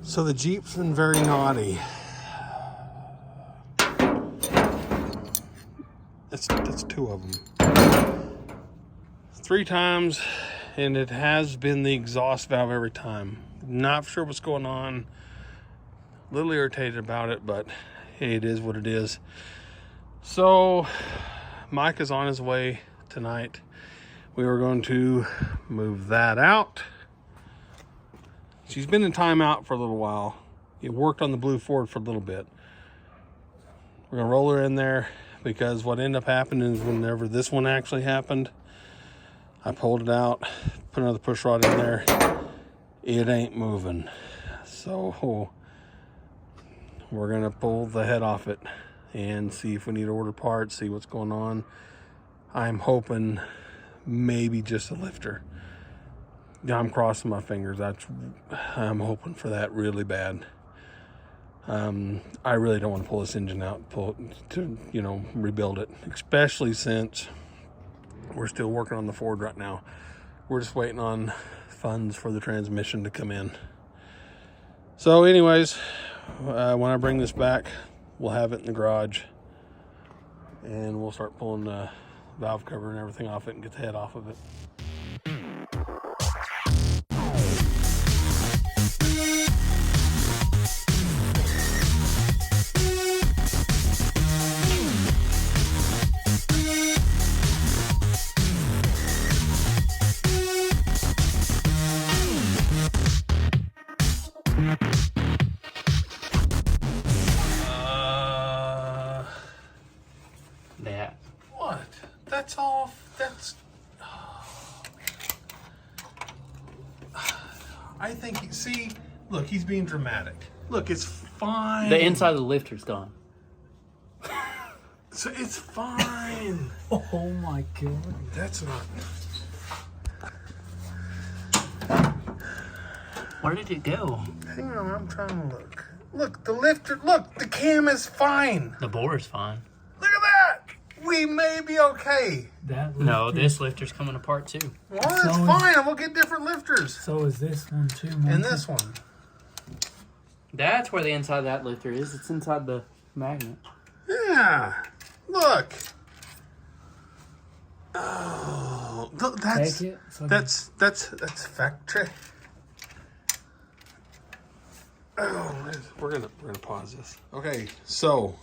So the Jeep's been very naughty. That's two of them. 3 times, and it has been the exhaust valve every time. Not sure what's going on. A little irritated about it, but hey, it is what it is. So Mike is on his way tonight. We were going to move that out. She's been in timeout for a little while. It worked on the blue Ford for a little bit. We're gonna roll her in there because what ended up happening is whenever this one actually happened, I pulled it out, put another push rod in there. It ain't moving. So we're gonna pull the head off it and see if we need to order parts, see what's going on. I'm hoping maybe just a lifter. I'm crossing my fingers. I'm hoping for that really bad. I really don't want to pull this engine out, rebuild it, especially since we're still working on the Ford right now. We're just waiting on funds for the transmission to come in. So anyways, when I bring this back, we'll have it in the garage and we'll start pulling the valve cover and everything off it and get the head off of it. That. What? That's all. That's. I think. See, look, he's being dramatic. Look, it's fine. The inside of the lifter's gone. So it's fine. Oh my god. That's not. Where did it go? Hang on, I'm trying to look. Look, the lifter. Look, the cam is fine. The bore's fine. Look at that. We may be okay. That No, lifter- this lifter's coming apart too. Well, that's So- fine. We'll get different lifters. So is this one too, And Monty? this one. That's where the inside of that lifter is. It's inside the magnet. Yeah. Look. Oh, that's Take it. So that's factory. Oh, we're gonna pause this. Okay, so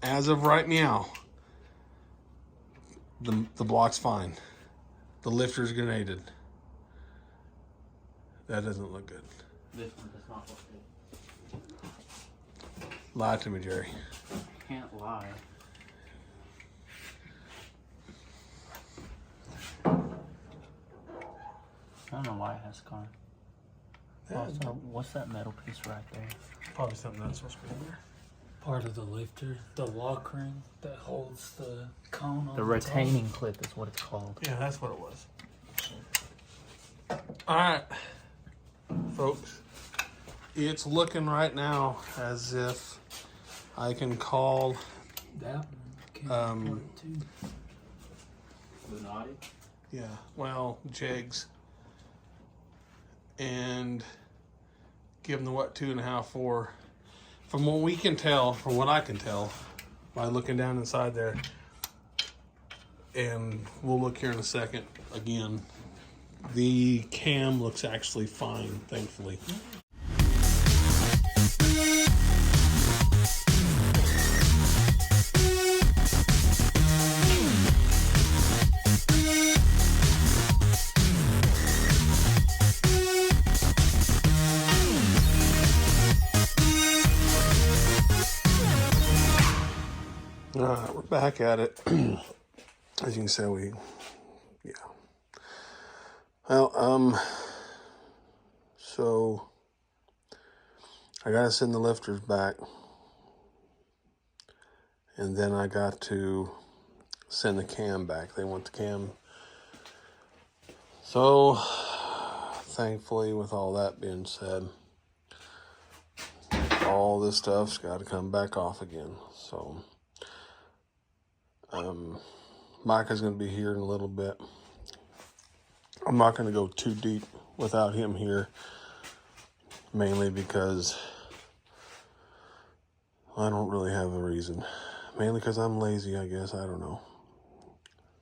as of right now, the block's fine. The lifter's grenaded. That doesn't look good. This one does not look good. Lie to me, Jerry. Can't lie. I don't know why it has gone. Also, what's that metal piece right there? Probably something that's supposed to be in there. part of the lifter, the lock ring that holds the cone on The retaining clip is what it's called. Yeah, that's what it was. All right, folks. It's looking right now as if I can call That one came apart too. Lunati? yeah, well, Jegs, and give them the what 2.5 4. From what we can tell, from what I can tell, by looking down inside there, and we'll look here in a second again. The cam looks actually fine, thankfully. All right, we're back at it. As you can see, yeah. Well, so I gotta send the lifters back, and then I got to send the cam back. They want the cam. So, thankfully, with all that being said, all this stuff's got to come back off again. So, Micah's going to be here in a little bit. I'm not going to go too deep without him here. mainly because I don't really have a reason. Mainly because I'm lazy, I guess. I don't know.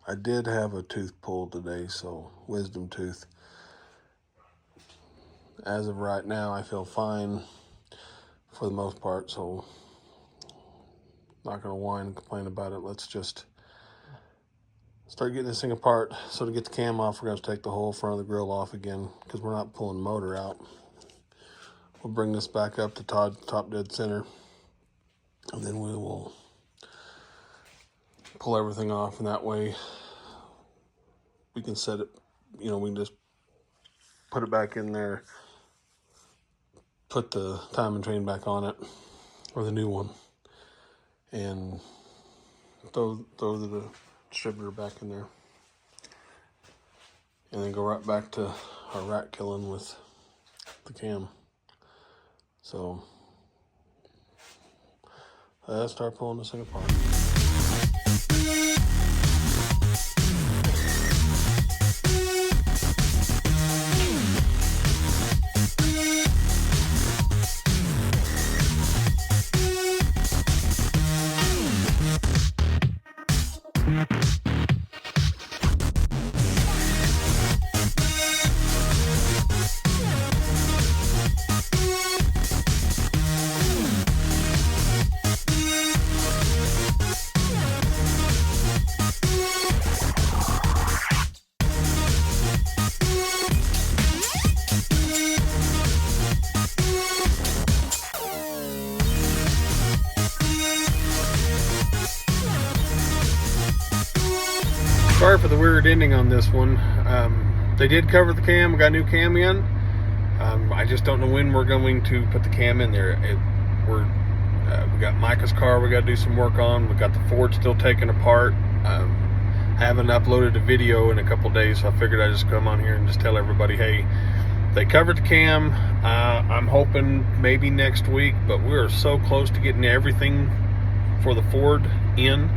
I did have a tooth pulled today, so wisdom tooth. As of right now, I feel fine for the most part, so not going to whine and complain about it. Let's just start getting this thing apart. So to get the cam off, we're going to take the whole front of the grill off again because we're not pulling the motor out. We'll bring this back up to top dead center, and then we will pull everything off, and that way we can set it, you know, we can just put it back in there, put the timing chain back on it, or the new one, and throw the distributor back in there, and then go right back to our rat killing with the cam. So let's start pulling this thing apart. Sorry for the weird ending on this one. They did cover the cam. We got a new cam in. I just don't know when we're going to put the cam in there. We got Micah's car we got to do some work on. We got the Ford still taken apart. Haven't uploaded a video in a couple days, so I figured I'd just come on here and just tell everybody, hey, they covered the cam. I'm hoping maybe next week, but we're so close to getting everything for the Ford in.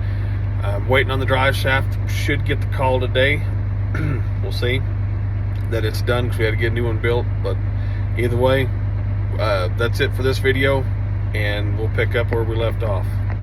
Waiting on the drive shaft. Should get the call today. We'll see that it's done because we had to get a new one built. But either way, that's it for this video, and we'll pick up where we left off.